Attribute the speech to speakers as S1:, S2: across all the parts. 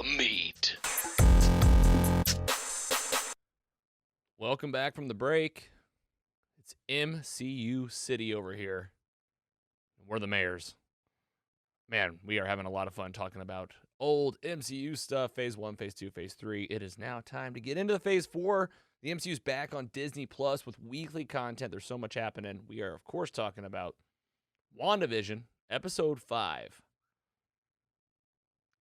S1: meat.
S2: Welcome back from the break. It's MCU City over here. We're the mayors. Man, we are having a lot of fun talking about old MCU stuff. Phase 1, Phase 2, Phase 3. It is now time to get into the Phase 4. The MCU's back on Disney Plus with weekly content. There's so much happening. We are, of course, talking about WandaVision, Episode 5.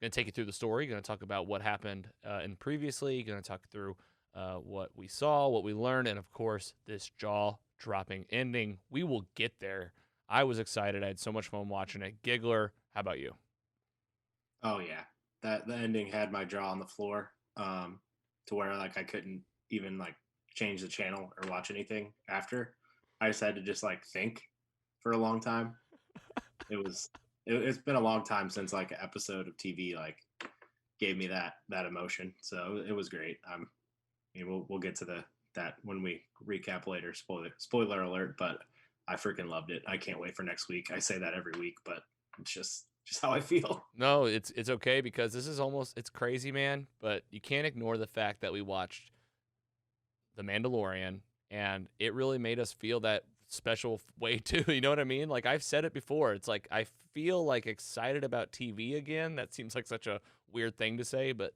S2: Going to take you through the story. Going to talk about what happened in previously. Going to talk through what we saw, what we learned, and, of course, this jaw-dropping ending. We will get there. I was excited. I had so much fun watching it. Giggler, how about you?
S3: Oh yeah, the ending had my jaw on the floor, to where like I couldn't even like change the channel or watch anything after. I just had to just like think for a long time. It's been a long time since like an episode of TV like gave me that emotion. So it was great. We'll get to that when we recap later. Spoiler alert, but I freaking loved it. I can't wait for next week. I say that every week, but it's just how I feel.
S2: No, it's okay because this is it's crazy, man, but you can't ignore the fact that we watched The Mandalorian and it really made us feel that special way too. You know what I mean? Like I've said it before. It's like I feel like excited about TV again. That seems like such a weird thing to say, but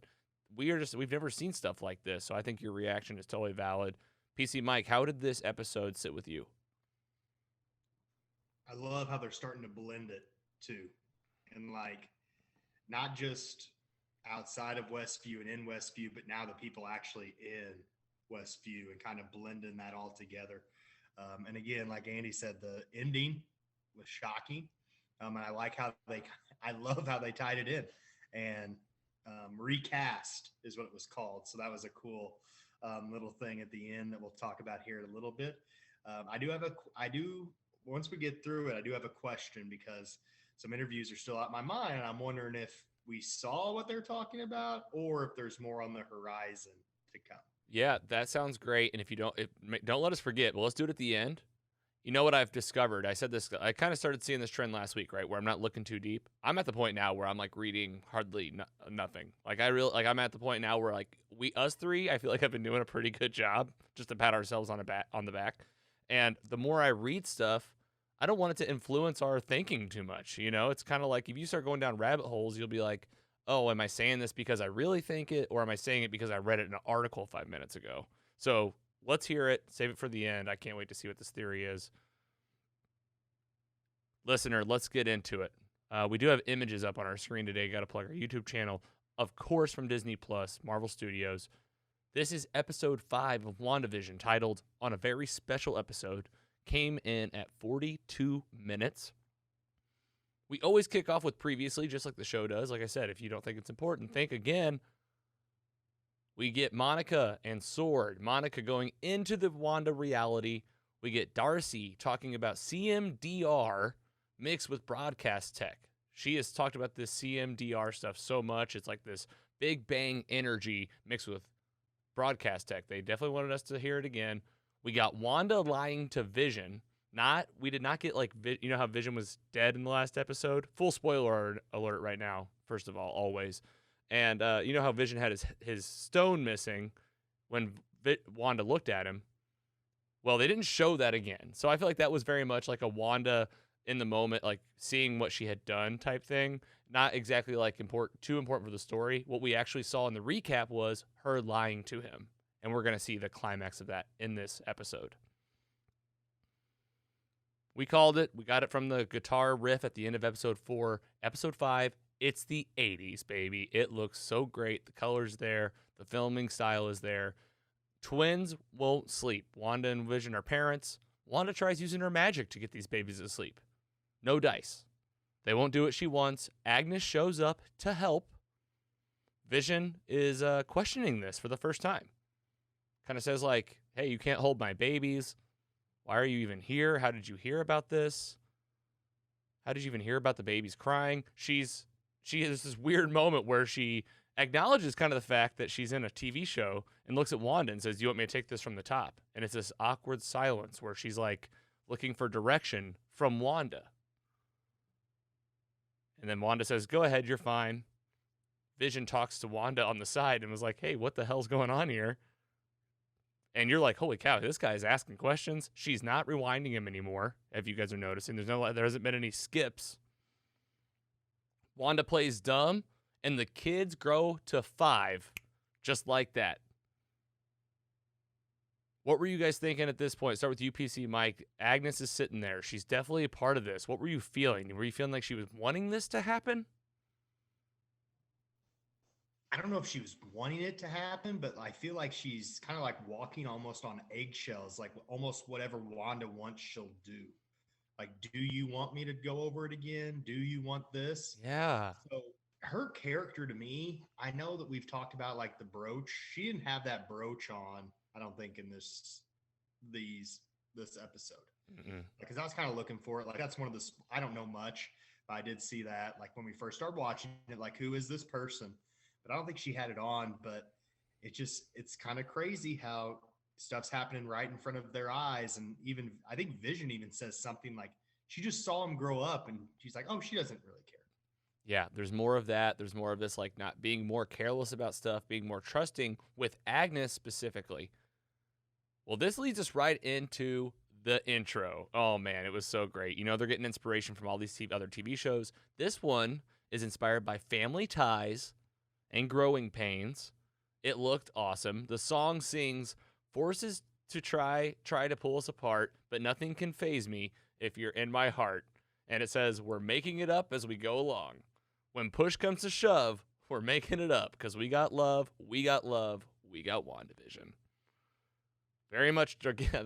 S2: we've never seen stuff like this. So I think your reaction is totally valid. PC Mike, how did this episode sit with you?
S4: I love how they're starting to blend it too. And like not just outside of Westview and in Westview, but now the people actually in Westview and kind of blending that all together. And again, like Andy said, the ending was shocking. And I love how they tied it in and recast is what it was called. So that was a cool little thing at the end that we'll talk about here in a little bit. Once we get through it, I do have a question because some interviews are still out my mind. And I'm wondering if we saw what they're talking about or if there's more on the horizon to come.
S2: Yeah, that sounds great. And if you don't let us forget, but let's do it at the end. You know what I've discovered? I said this, I kind of started seeing this trend last week, right? Where I'm not looking too deep. I'm at the point now where I'm like reading hardly nothing. I'm at the point now where like us three, I feel like I've been doing a pretty good job just to pat ourselves on the back. And the more I read stuff, I don't want it to influence our thinking too much. You know, it's kind of like if you start going down rabbit holes, you'll be like, oh, am I saying this because I really think it, or am I saying it because I read it in an article 5 minutes ago? So let's hear it. Save it for the end. I can't wait to see what this theory is. Listener, let's get into it. We do have images up on our screen today. Got to plug our YouTube channel, of course, from Disney Plus, Marvel Studios. This is episode 5 of WandaVision, titled On a Very Special Episode. Came in at 42 minutes. We always kick off with previously, just like the show does. Like I said, if you don't think it's important, think again. We get Monica and Sword. Monica going into the Wanda reality. We get Darcy talking about CMDR mixed with broadcast tech. She has talked about this CMDR stuff so much. It's like this big bang energy mixed with broadcast tech. They definitely wanted us to hear it again. We got Wanda lying to Vision. We did not get like, you know how Vision was dead in the last episode? Full spoiler alert right now, first of all, always. And you know how Vision had his stone missing when Wanda looked at him? Well, they didn't show that again. So I feel like that was very much like a Wanda in the moment, like seeing what she had done type thing. Not exactly like too important for the story. What we actually saw in the recap was her lying to him. And we're going to see the climax of that in this episode. We called it. We got it from the guitar riff at the end of episode 4. Episode 5, it's the 80s, baby. It looks so great. The color's there. The filming style is there. Twins won't sleep. Wanda and Vision are parents. Wanda tries using her magic to get these babies to sleep. No dice. They won't do what she wants. Agnes shows up to help. Vision is questioning this for the first time. Kind of says like, hey, you can't hold my babies. Why are you even here? How did you hear about this? How did you even hear about the babies crying? She has this weird moment where she acknowledges kind of the fact that she's in a TV show and looks at Wanda and says, do you want me to take this from the top? And it's this awkward silence where she's like looking for direction from Wanda. And then Wanda says, go ahead, you're fine. Vision talks to Wanda on the side and was like, hey, what the hell's going on here? And you're like, holy cow, this guy's asking questions. She's not rewinding him anymore, if you guys are noticing. There hasn't been any skips. Wanda plays dumb, and the kids grow to 5 just like that. What were you guys thinking at this point? Start with UPC, Mike. Agnes is sitting there. She's definitely a part of this. What were you feeling? Were you feeling like she was wanting this to happen?
S4: I don't know if she was wanting it to happen, but I feel like she's kind of like walking almost on eggshells, like almost whatever Wanda wants, she'll do. Like, do you want me to go over it again? Do you want this?
S2: Yeah.
S4: So her character to me, I know that we've talked about like the brooch. She didn't have that brooch on, I don't think, in this episode. Because I was kind of looking for it. Like, that's one of the, I don't know much, but I did see that like when we first started watching it, like, who is this person? But I don't think she had it on, but it's kind of crazy how stuff's happening right in front of their eyes. And even, I think Vision even says something like, she just saw him grow up and she's like, oh, she doesn't really care.
S2: Yeah, there's more of that. There's more of this, like, not being more careless about stuff, being more trusting with Agnes specifically. Well, this leads us right into the intro. Oh, man, it was so great. You know, they're getting inspiration from all these other TV shows. This one is inspired by Family Ties and Growing Pains. It looked awesome. The song sings, forces to try to pull us apart, but nothing can faze me if you're in my heart. And it says, we're making it up as we go along. When push comes to shove, we're making it up because we got love, we got WandaVision. Very much,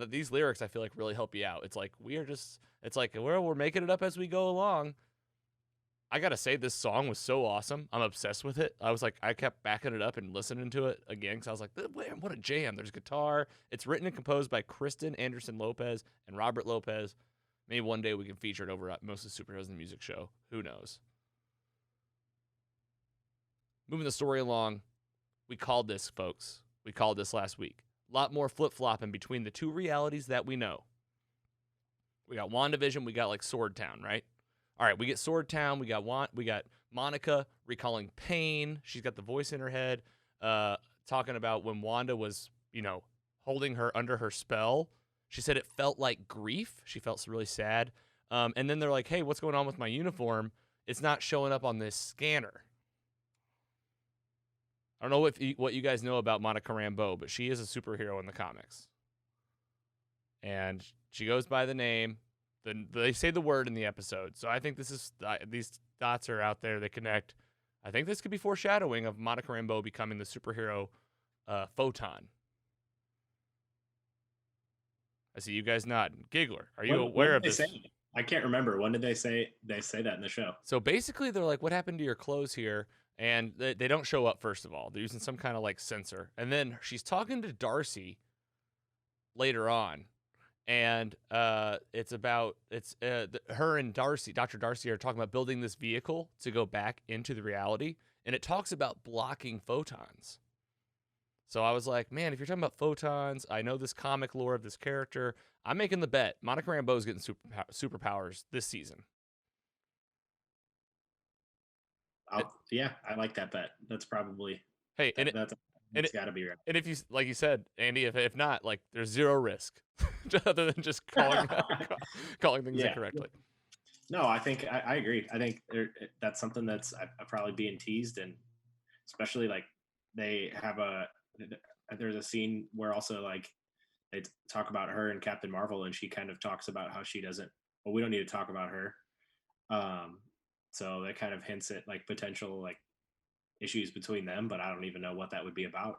S2: these lyrics I feel like really help you out. It's like, we're making it up as we go along. I gotta say, this song was so awesome. I'm obsessed with it. I kept backing it up and listening to it again because I was like, man, what a jam. There's guitar. It's written and composed by Kristen Anderson Lopez and Robert Lopez. Maybe one day we can feature it over at Mostly Superheroes in the Music Show. Who knows? Moving the story along, we called this, folks. We called this last week. A lot more flip-flopping between the two realities that we know. We got WandaVision, we got like Sword Town, right? All right, we get Sword Town, we got Monica recalling pain. She's got the voice in her head talking about when Wanda was, holding her under her spell. She said it felt like grief. She felt really sad. And then they're like, hey, what's going on with my uniform? It's not showing up on this scanner. I don't know what you guys know about Monica Rambeau, but she is a superhero in the comics. And she goes by the name. They say the word in the episode. So I think these dots are out there. They connect. I think this could be foreshadowing of Monica Rambeau becoming the superhero Photon. I see you guys nodding. Giggler, are you aware of this?
S3: I can't remember. When did they say that in the show?
S2: So basically, they're like, what happened to your clothes here? And they don't show up, first of all. They're using some kind of like sensor. And then she's talking to Darcy later on. And her and Darcy, Dr. Darcy, are talking about building this vehicle to go back into the reality. And it talks about blocking photons. So I was like, man, if you're talking about photons, I know this comic lore of this character. I'm making the bet. Monica Rambeau is getting superpowers this season.
S3: Yeah, I like that bet. That's probably
S2: it's
S3: got to be right.
S2: And if you, like you said, Andy, if not, like, there's zero risk other than just calling things incorrectly.
S3: No, I think I agree. I think that's something that's probably being teased, and especially like they have there's a scene where also like they talk about her and Captain Marvel, and she kind of talks about how she doesn't. Well, we don't need to talk about her. So that kind of hints at like potential like issues between them, but I don't even know what that would be about.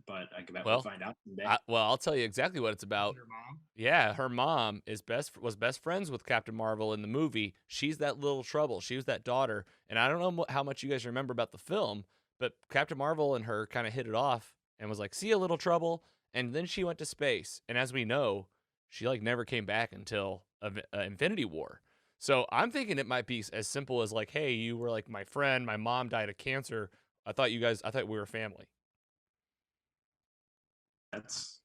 S3: But I bet we'll find out someday.
S2: I'll tell you exactly what it's about.
S4: Her mom?
S2: Yeah, her mom was best friends with Captain Marvel in the movie. She's that little trouble. She was that daughter. And I don't know how much you guys remember about the film, but Captain Marvel and her kind of hit it off and was like, see a little trouble. And then she went to space. And as we know, she like never came back until Infinity War. So I'm thinking it might be as simple as like, hey, you were like my friend. My mom died of cancer. I thought we were family.
S3: That's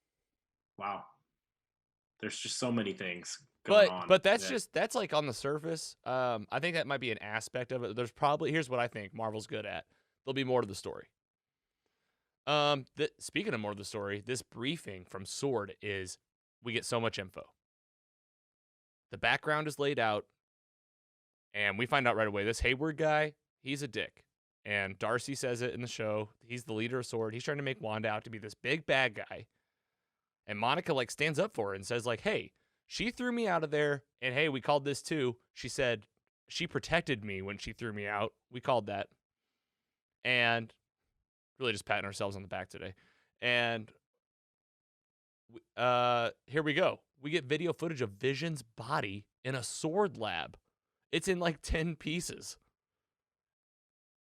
S3: wow. There's just so many things going on.
S2: But that's like on the surface. I think that might be an aspect of it. Here's what I think Marvel's good at. There'll be more to the story. Speaking of more of the story, this briefing from Sword is we get so much info. The background is laid out, and we find out right away this Hayward guy, he's a dick. And Darcy says it in the show. He's the leader of Sword. He's trying to make Wanda out to be this big bad guy. And Monica like stands up for her and says like, hey, she threw me out of there. And hey, we called this too. She said she protected me when she threw me out. We called that. And really just patting ourselves on the back today. And here we go. We get video footage of Vision's body in a Sword lab. It's in like 10 pieces.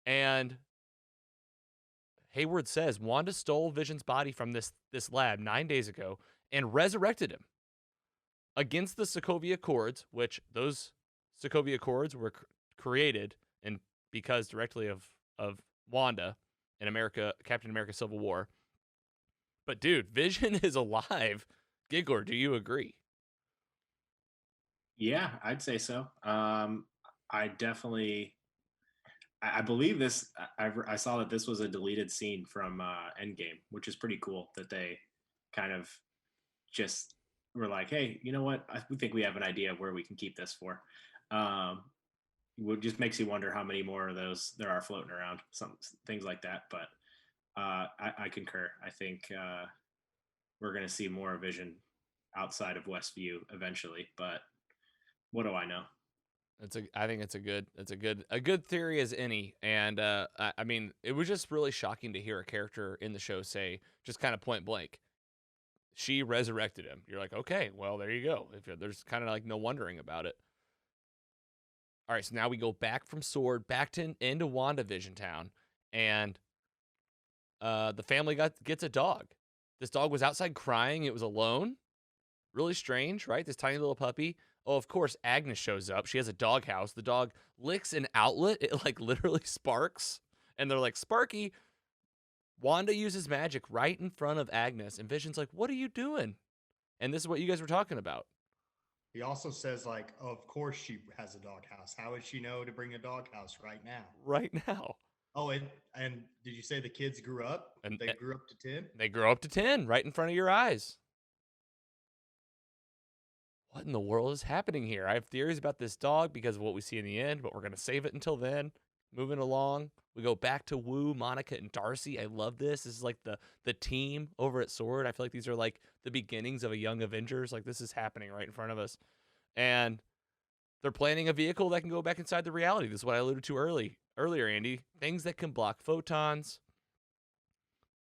S2: And Hayward says Wanda stole Vision's body from this lab 9 days ago and resurrected him against the Sokovia Accords, which those Sokovia Accords were created and because directly of Wanda in America, Captain America Civil War. But dude, Vision is alive. Giggler, do you agree?
S3: Yeah, I'd say so. I definitely, I believe this. I saw that this was a deleted scene from Endgame, which is pretty cool. That they kind of just were like, "Hey, you know what? We think we have an idea of where we can keep this for." It just makes you wonder how many more of those there are floating around. Some things like that, but I concur. I think we're going to see more Vision outside of Westview eventually, but what do I know?
S2: I think it's a good theory as any. And I mean, it was just really shocking to hear a character in the show say, just kind of point blank, she resurrected him. You're like, okay, well, there you go. There's kind of like no wondering about it. All right, so now we go back from Sword, back into WandaVision town, and the family gets a dog. This dog was outside crying. It was alone. Really strange, right? This tiny little puppy. Oh, of course, Agnes shows up. She has a dog house. The dog licks an outlet. It like literally sparks. And they're like, Sparky. Wanda uses magic right in front of Agnes. And Vision's like, what are you doing? And this is what you guys were talking about.
S4: He also says, like, oh, of course she has a doghouse. How would she know to bring a doghouse right now?
S2: Right now.
S4: Oh, and did you say the kids grew up?
S2: And
S4: they grew up to 10?
S2: They grow up to 10 right in front of your eyes. What in the world is happening here? I have theories about this dog because of what we see in the end, but we're going to save it until then. Moving along, we go back to Wu, Monica, and Darcy. I love this. This is like the team over at Sword. I feel like these are like the beginnings of a young Avengers. Like this is happening right in front of us. And they're planning a vehicle that can go back inside the reality. This is what I alluded to earlier, Andy. Things that can block photons.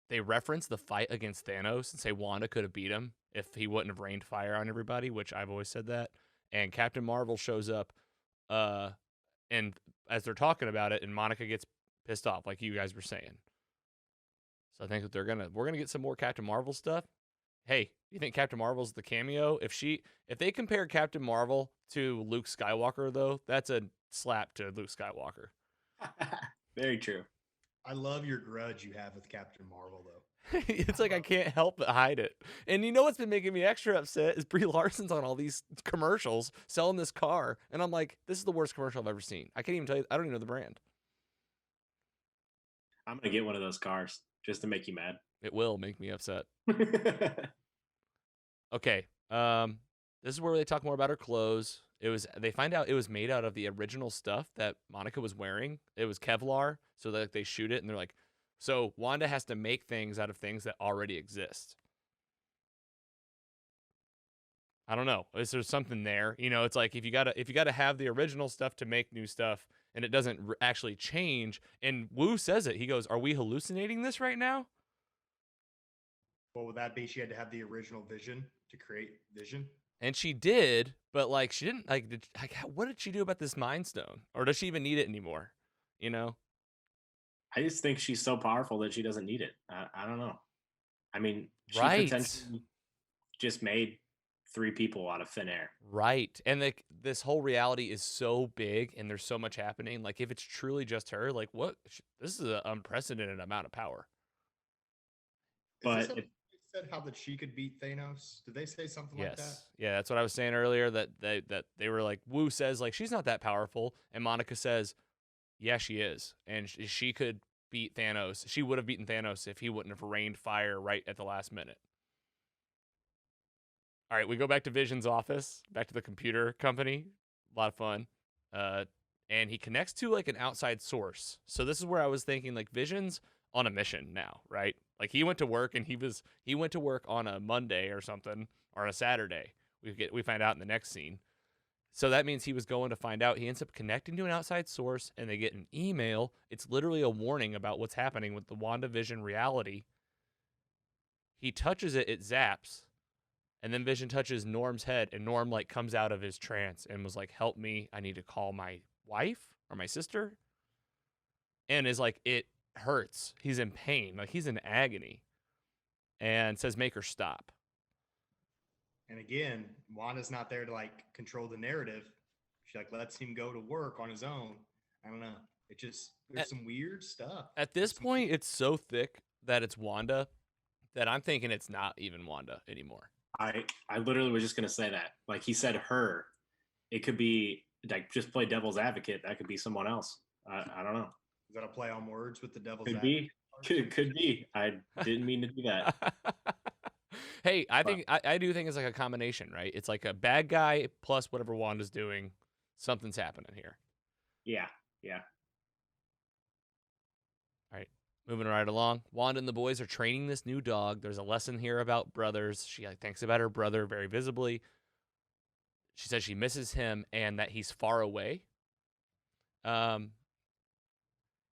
S2: They reference the fight against Thanos and say Wanda could have beat him if he wouldn't have rained fire on everybody, which I've always said that. And Captain Marvel shows up, and as they're talking about it, and Monica gets pissed off, like you guys were saying. So I think that we're gonna get some more Captain Marvel stuff. Hey, you think Captain Marvel's the cameo? If they compare Captain Marvel to Luke Skywalker, though, that's a slap to Luke Skywalker.
S3: Very true.
S4: I love your grudge you have with Captain Marvel, though.
S2: It's like I can't help but hide it. And you know what's been making me extra upset is Brie Larson's on all these commercials selling this car. And I'm like, this is the worst commercial I've ever seen. I can't even tell you. I don't even know the brand.
S3: I'm going to get one of those cars just to make you mad.
S2: It will make me upset. Okay. This is where they talk more about her clothes. They find out it was made out of the original stuff that Monica was wearing. It was Kevlar, so that they shoot it, and they're like, so Wanda has to make things out of things that already exist. I don't know. Is there something there? You know, it's like if you gotta have the original stuff to make new stuff, and it doesn't actually change. And Wu says it. He goes, "Are we hallucinating this right now?"
S4: What would that be? She had to have the original Vision to create Vision.
S2: And she did, but like she didn't what did she do about this Mind Stone? Or does she even need it anymore? You know?
S3: I just think she's so powerful that she doesn't need it. I don't know. I mean, she
S2: Right.
S3: potentially just made 3 people out of thin air.
S2: Right. And this whole reality is so big and there's so much happening. Like if it's truly just her, like this is an unprecedented amount of power.
S3: But
S4: They said how that she could beat Thanos. Did they say something like that?
S2: Yes. Yeah, that's what I was saying earlier, that they were like, Wu says like she's not that powerful, and Monica says, yeah, she is. And she could beat Thanos. She would have beaten Thanos if he wouldn't have rained fire right at the last minute. All right, we go back to Vision's office, back to the computer company. A lot of fun. And he connects to like an outside source. So this is where I was thinking like Vision's on a mission now, right? Like he went to work and he went to work on a Monday or something or a Saturday. We find out in the next scene. So that means he was going to find out. He ends up connecting to an outside source and they get an email. It's literally a warning about what's happening with the WandaVision reality. He touches it, it zaps. And then Vision touches Norm's head, and Norm like comes out of his trance and was like, "Help me! I need to call my wife or my sister." And is like, it hurts. He's in pain, like he's in agony, and says, "Make her stop."
S4: And again, Wanda's not there to like control the narrative. She like lets him go to work on his own. I don't know. It just there's some weird stuff.
S2: At this point, it's so thick that it's Wanda that I'm thinking it's not even Wanda anymore.
S3: I literally was just gonna say that. Like he said her. It could be like just play devil's advocate. That could be someone else. I don't know.
S4: Is that a play on words with the devil's
S3: Could
S4: advocate?
S3: be. Could be. I didn't mean to do that.
S2: Hey, I do think it's like a combination, right? It's like a bad guy plus whatever Wanda's doing. Something's happening here.
S3: Yeah.
S2: All right, moving right along. Wanda and the boys are training this new dog. There's a lesson here about brothers. She like thinks about her brother very visibly. She says she misses him and that he's far away.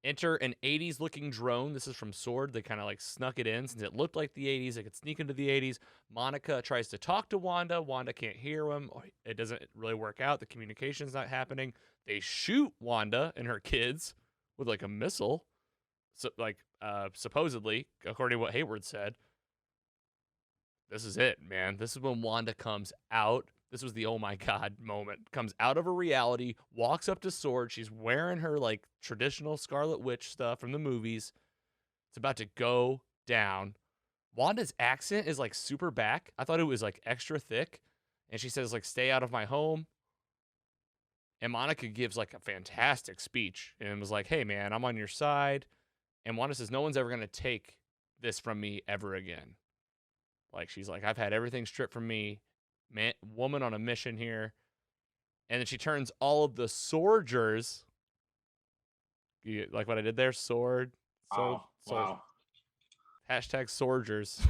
S2: Enter an 80s looking drone. This is from Sword. They kind of like snuck it in since it looked like the 80s. It could sneak into the 80s. Monica tries to talk to Wanda. Wanda can't hear him. It doesn't really work out. The communication's not happening. They shoot Wanda and her kids with like a missile. So like supposedly, according to what Hayward said, this is it, man. This is when Wanda comes out. This was the oh my god moment. Comes out of her reality, walks up to Sword. She's wearing her like traditional Scarlet Witch stuff from the movies. It's about to go down. Wanda's accent is like super back. I thought it was like extra thick. And she says like, "Stay out of my home." And Monica gives like a fantastic speech and was like, "Hey man, I'm on your side." And Wanda says, "No one's ever going to take this from me ever again." Like she's like, "I've had everything stripped from me. Man, woman on a mission here." And then she turns all of the soldiers. You like what I did there? Sword.
S3: Wow.
S2: Hashtag soldiers.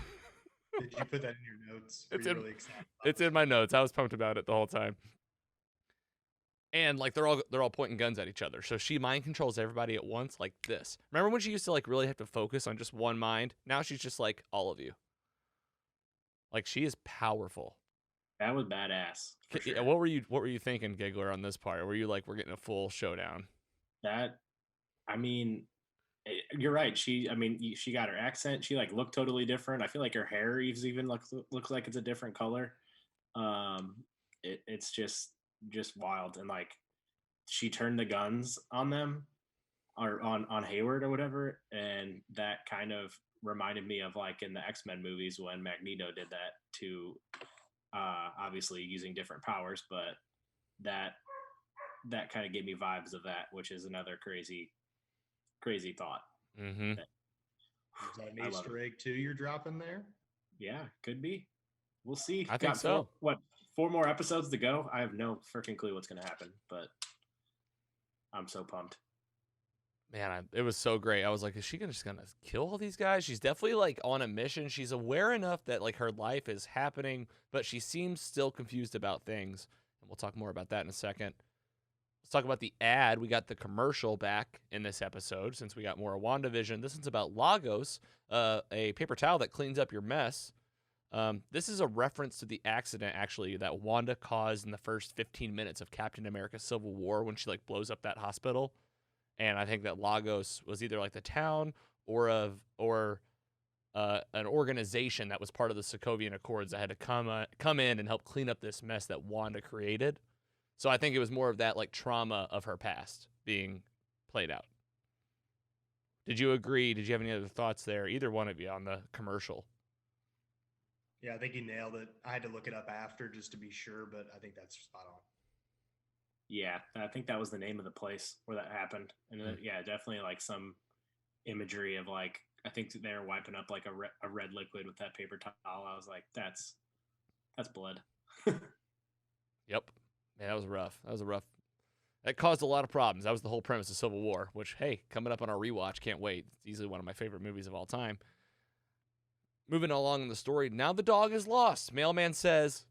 S4: Did you put that in your notes?
S2: It's
S4: Were you
S2: in-
S4: really excited about
S2: It's
S4: this?
S2: in my notes. I was pumped about it the whole time. And like they're all pointing guns at each other. So she mind controls everybody at once like this. Remember when she used to like really have to focus on just one mind? Now she's just like all of you. Like she is powerful.
S3: That was badass. For sure.
S2: What were you thinking, Giggler, on this part? Were you like, we're getting a full showdown?
S3: That, I mean, you're right. She got her accent. She like looked totally different. I feel like her hair even looks like it's a different color. It's just wild. And like she turned the guns on them or on Hayward or whatever, and that kind of reminded me of like in the X-Men movies when Magneto did that to obviously using different powers, but that kind of gave me vibes of that, which is another crazy thought.
S2: Mm-hmm.
S4: Is that an Easter egg too you're dropping there?
S3: Yeah, could be. We'll see.
S2: I think so.
S3: Four more episodes to go? I have no freaking clue what's going to happen, but I'm so pumped.
S2: Man, it was so great. I was like, is she just gonna kill all these guys? She's definitely like on a mission. She's aware enough that like her life is happening, but she seems still confused about things. And we'll talk more about that in a second. Let's talk about the ad. We got the commercial back in this episode since we got more of WandaVision. This one's about Lagos, a paper towel that cleans up your mess. This is a reference to the accident, actually, that Wanda caused in the first 15 minutes of Captain America Civil War when she like blows up that hospital. And I think that Lagos was either like the town or an organization that was part of the Sokovian Accords that had to come in and help clean up this mess that Wanda created. So I think it was more of that like trauma of her past being played out. Did you agree? Did you have any other thoughts there? Either one of you on the commercial?
S4: Yeah, I think you nailed it. I had to look it up after just to be sure, but I think that's spot on.
S3: Yeah, I think that was the name of the place where that happened. And yeah, definitely like some imagery of like I think they were wiping up like a red liquid with that paper towel. I was like, that's blood.
S2: Yep. Man, that was rough. That caused a lot of problems. That was the whole premise of Civil War, which, hey, coming up on our rewatch, can't wait. It's easily one of my favorite movies of all time. Moving along in the story, now the dog is lost. Mailman says,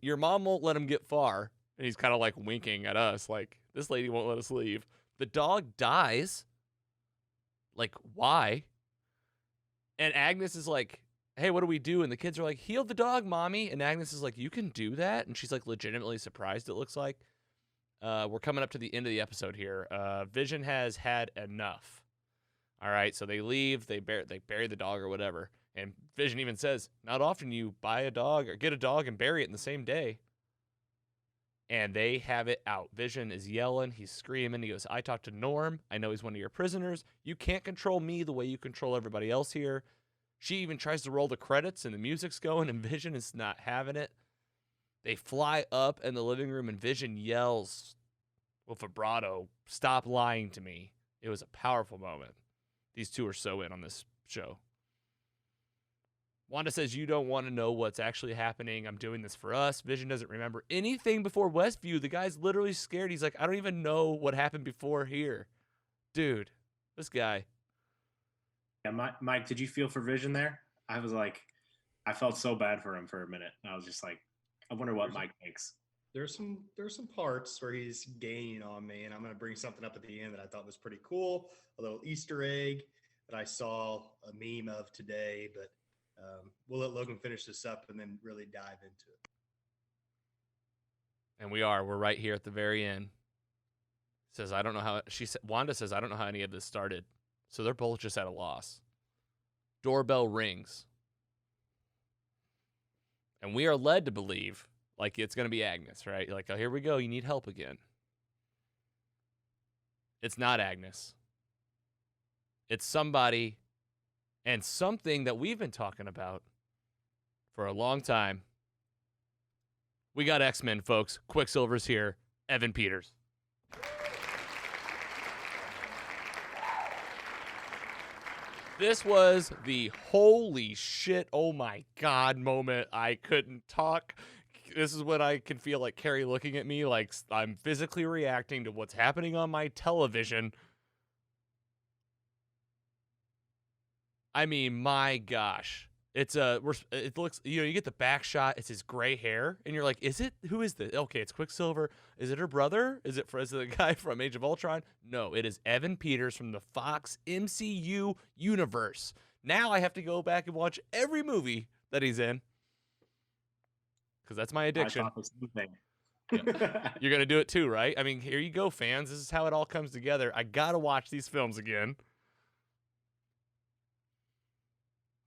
S2: your mom won't let him get far. And he's kind of like winking at us, like, this lady won't let us leave. The dog dies. Like, why? And Agnes is like, hey, what do we do? And the kids are like, heal the dog, mommy. And Agnes is like, you can do that? And she's like legitimately surprised, it looks like. We're coming up to the end of the episode here. Vision has had enough. All right, so they leave. They bury the dog or whatever. And Vision even says, not often you buy a dog or get a dog and bury it in the same day. And they have it out. Vision is yelling. He's screaming. He goes, I talked to Norm. I know he's one of your prisoners. You can't control me the way you control everybody else here. She even tries to roll the credits and the music's going and Vision is not having it. They fly up in the living room and Vision yells with vibrato, stop lying to me. It was a powerful moment. These two are so in on this show. Wanda says, you don't want to know what's actually happening. I'm doing this for us. Vision doesn't remember anything before Westview. The guy's literally scared. He's like, I don't even know what happened before here. Dude, this guy.
S3: Yeah, Mike, did you feel for Vision there? I was like, I felt so bad for him for a minute. I was just like, I wonder what Mike thinks.
S4: There's some parts where he's gaining on me, and I'm going to bring something up at the end that I thought was pretty cool, a little Easter egg that I saw a meme of today, but we'll let Logan finish this up and then really dive into it.
S2: And we're right here at the very end. Says, I don't know how, Wanda says, I don't know how any of this started. So they're both just at a loss. Doorbell rings. And we are led to believe, like, it's going to be Agnes, right? Like, oh, here we go. You need help again. It's not Agnes. It's somebody and something that we've been talking about for a long time. We got X-Men, folks. Quicksilver's here. Evan Peters. This was the holy shit, oh my God moment. I couldn't talk. This is when I can feel like Carrie looking at me like I'm physically reacting to what's happening on my television. I mean, my gosh. It looks, you get the back shot. It's his gray hair. And you're like, who is this? Okay, it's Quicksilver. Is it her brother? Is it the guy from Age of Ultron? No, it is Evan Peters from the Fox MCU universe. Now I have to go back and watch every movie that he's in. Because that's my addiction.
S3: I thought the same thing.
S2: Yeah. You're going to do it too, right? I mean, here you go, fans. This is how it all comes together. I got to watch these films again.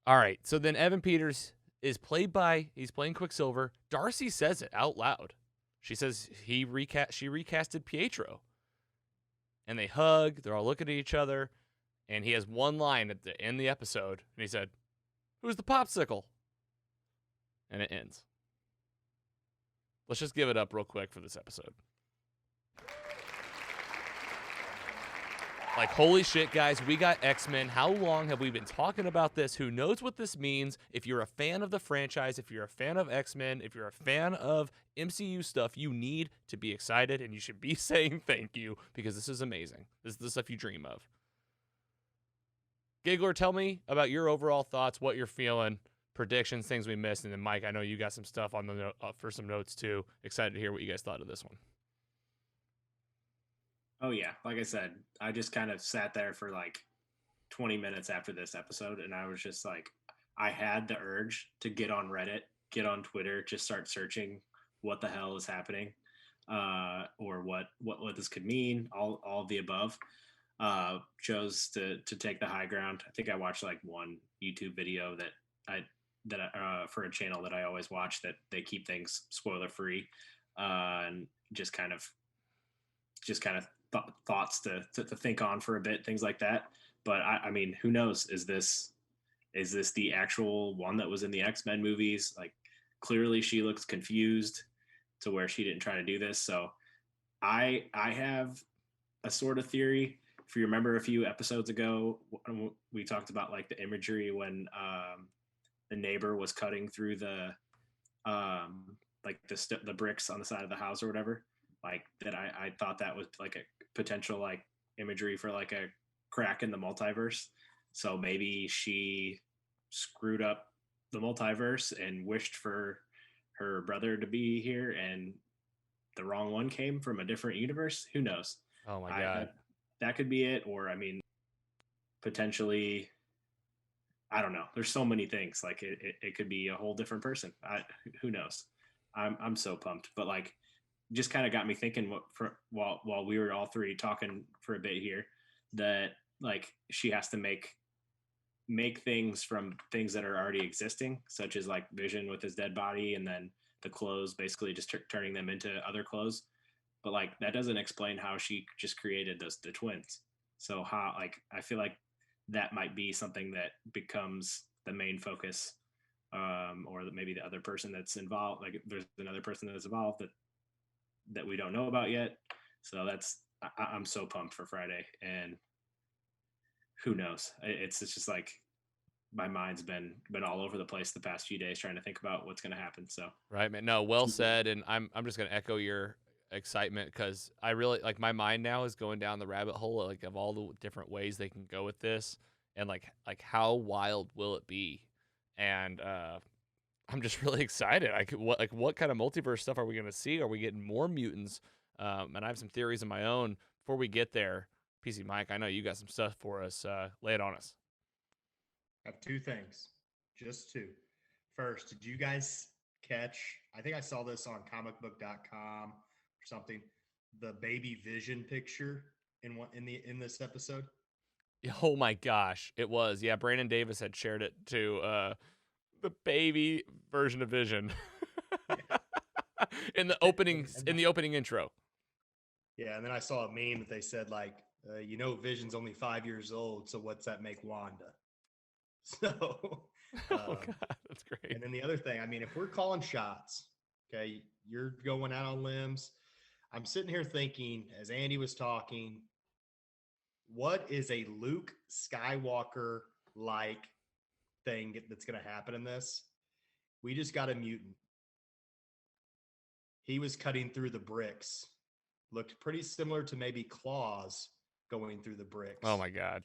S2: All right, so then Evan Peters he's playing Quicksilver. Darcy says it out loud. She says she recasted Pietro. And they hug, they're all looking at each other, and he has one line at the end of the episode, and he said, "Who's the popsicle?" And it ends. Let's just give it up real quick for this episode. Like, holy shit, guys, we got X-Men. How long have we been talking about this? Who knows what this means? If you're a fan of the franchise, if you're a fan of X-Men, if you're a fan of MCU stuff, you need to be excited, and you should be saying thank you, because this is amazing. This is the stuff you dream of. Giggler, tell me about your overall thoughts, what you're feeling, predictions, things we missed, and then Mike, I know you got some stuff on the for some notes too. Excited to hear what you guys thought of this one.
S3: Oh, yeah. Like I said, I just kind of sat there for like 20 minutes after this episode, and I was just like, I had the urge to get on Reddit, get on Twitter, just start searching what the hell is happening, or what this could mean, all of the above. Chose to take the high ground. I think I watched like one YouTube video that for a channel that I always watch that they keep things spoiler free, and just kind of thoughts to think on for a bit, things like that. But I mean, who knows? Is this the actual one that was in the X-Men movies? Like, clearly she looks confused to where she didn't try to do this. So I have a sort of theory if you remember a few episodes ago, we talked about like the imagery when the neighbor was cutting through the like the bricks on the side of the house or whatever. Like that, I thought that was like a potential like imagery for like a crack in the multiverse. So maybe she screwed up the multiverse and wished for her brother to be here, and the wrong one came from a different universe. Who knows?
S2: Oh my god.
S3: That could be it. Or I mean, potentially, I don't know. There's so many things. Like it could be a whole different person. Who knows? I'm so pumped. But like, just kind of got me thinking. While we were all three talking for a bit here, that like she has to make things from things that are already existing, such as like Vision with his dead body, and then the clothes, basically just turning them into other clothes. But like that doesn't explain how she just created the twins. So how, like, I feel like that might be something that becomes the main focus, or maybe the other person that's involved. Like there's another person that's involved that we don't know about yet. So I'm so pumped for Friday, and who knows? It's just like my mind's been all over the place the past few days trying to think about what's going to happen. So
S2: Right, man. No, well said. And I'm just gonna echo your excitement because I really like my mind now is going down the rabbit hole like of all the different ways they can go with this, and like how wild will it be? And I'm just really excited. What kind of multiverse stuff are we gonna see? Are we getting more mutants? And I have some theories of my own. Before we get there, PC Mike, I know you got some stuff for us. Lay it on us.
S4: I have two things, just two. First, did you guys catch? I think I saw this on comicbook.com or something. The baby Vision picture in this episode.
S2: Oh my gosh, it was. Yeah, Brandon Davis had shared it to the baby version of Vision in the opening intro.
S4: Yeah, and then I saw a meme that they said like, Vision's only 5 years old, so what's that make Wanda? So,
S2: Oh god, that's great.
S4: and then the other thing, I mean, if we're calling shots, okay, you're going out on limbs. I'm sitting here thinking, as Andy was talking, what is a Luke Skywalker like thing that's going to happen in this? We just got a mutant. He was cutting through the bricks. Looked pretty similar to maybe claws going through the bricks.
S2: Oh my god.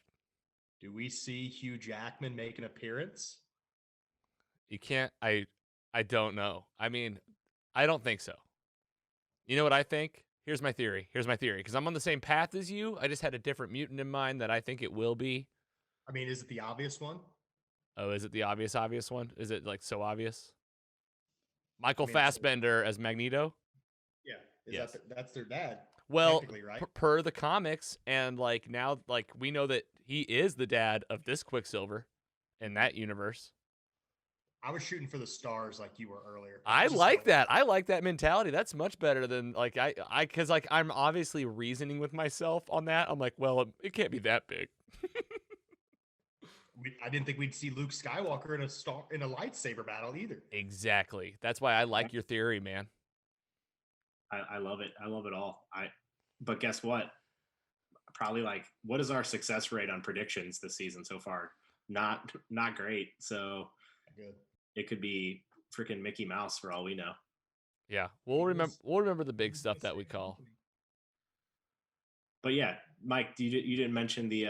S4: Do we see Hugh Jackman make an appearance?
S2: You can't I don't know. I mean, I don't think so. You know what I think? Here's my theory. Because I'm on the same path as you. I just had a different mutant in mind that I think it will be.
S4: I mean, is it the obvious one?
S2: Oh, is it the obvious one? Is it like so obvious? Michael Fassbender as Magneto?
S4: Yeah.
S2: Yes.
S4: That's their dad.
S2: Well,
S4: right?
S2: per the comics, and like now, like we know that he is the dad of this Quicksilver in that universe.
S4: I was shooting for the stars like you were earlier.
S2: I like that. I like that mentality. That's much better than like because like I'm obviously reasoning with myself on that. I'm like, well, it can't be that big.
S4: I didn't think we'd see Luke Skywalker in a lightsaber battle either.
S2: Exactly. That's why I like your theory, man.
S3: I love it. I love it all. But guess what? Probably like, what is our success rate on predictions this season so far? Not great. So
S4: good.
S3: It could be freaking Mickey Mouse for all we know.
S2: Yeah, we'll remember the big stuff that we call.
S3: But yeah, Mike, you didn't mention the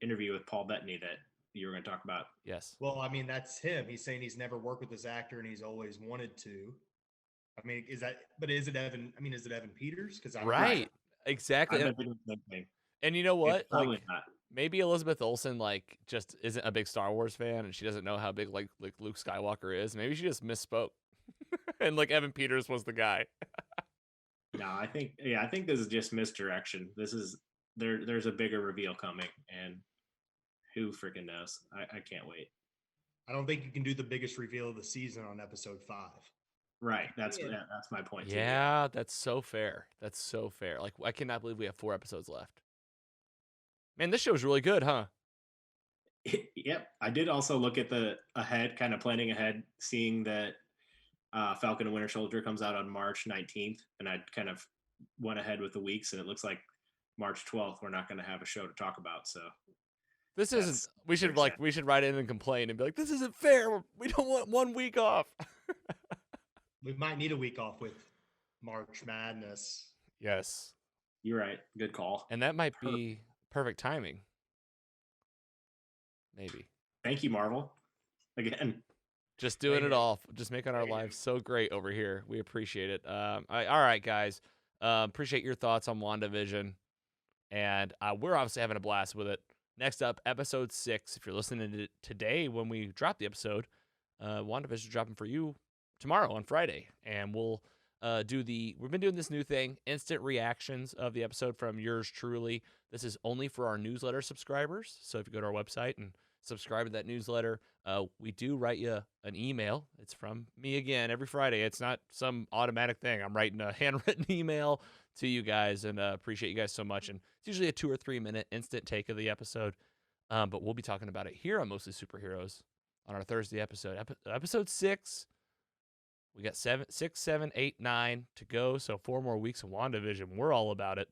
S3: interview with Paul Bettany that you were going to talk about.
S2: Yes.
S4: Well, I mean, that's him. He's saying he's never worked with this actor and he's always wanted to. I mean, is it Evan? I mean, is it Evan Peters? Because
S2: right, exactly. And you know what? Like,
S3: not.
S2: Maybe Elizabeth Olsen like just isn't a big Star Wars fan, and she doesn't know how big like Luke Skywalker is. Maybe she just misspoke, and like Evan Peters was the guy.
S3: No, I think this is just misdirection. There's a bigger reveal coming, and who freaking knows? I can't wait.
S4: I don't think you can do the biggest reveal of the season on episode 5.
S3: Right. That's my point.
S2: Yeah, that's so fair. Like, I cannot believe we have 4 episodes left. Man, this show's really good, huh?
S3: Yep. I did also look at the planning ahead, seeing that Falcon and Winter Soldier comes out on March 19th, and I kind of went ahead with the weeks, and it looks like March 12th, we're not going to have a show to talk about. So
S2: This
S3: That's
S2: isn't. We should
S3: very
S2: like. We should write in and complain and be like, "This isn't fair. We don't want 1 week off."
S4: We might need a week off with March Madness.
S2: Yes,
S3: you're right. Good call.
S2: and that might be perfect timing. Maybe
S3: Thank you, Marvel. Again,
S2: just doing
S4: Thank
S2: it
S4: you.
S2: all, just making our
S4: Thank you.
S2: lives so great over here. We appreciate it. All right, guys. Appreciate your thoughts on WandaVision, and we're obviously having a blast with it. Next up, episode 6. If you're listening to it today when we drop the episode, WandaVision is dropping for you tomorrow on Friday, and we'll we've been doing this new thing, instant reactions of the episode from yours truly. This is only for our newsletter subscribers. So if you go to our website and subscribe to that newsletter, we do write you an email. It's from me again every Friday. It's not some automatic thing. I'm writing a handwritten email to you guys, and appreciate you guys so much. And it's usually a 2 or 3 minute instant take of the episode, but we'll be talking about it here on Mostly Superheroes on our Thursday episode. Episode 6. We got 7, 6, 7, 8, 9 to go, so 4 more weeks of WandaVision. We're all about it.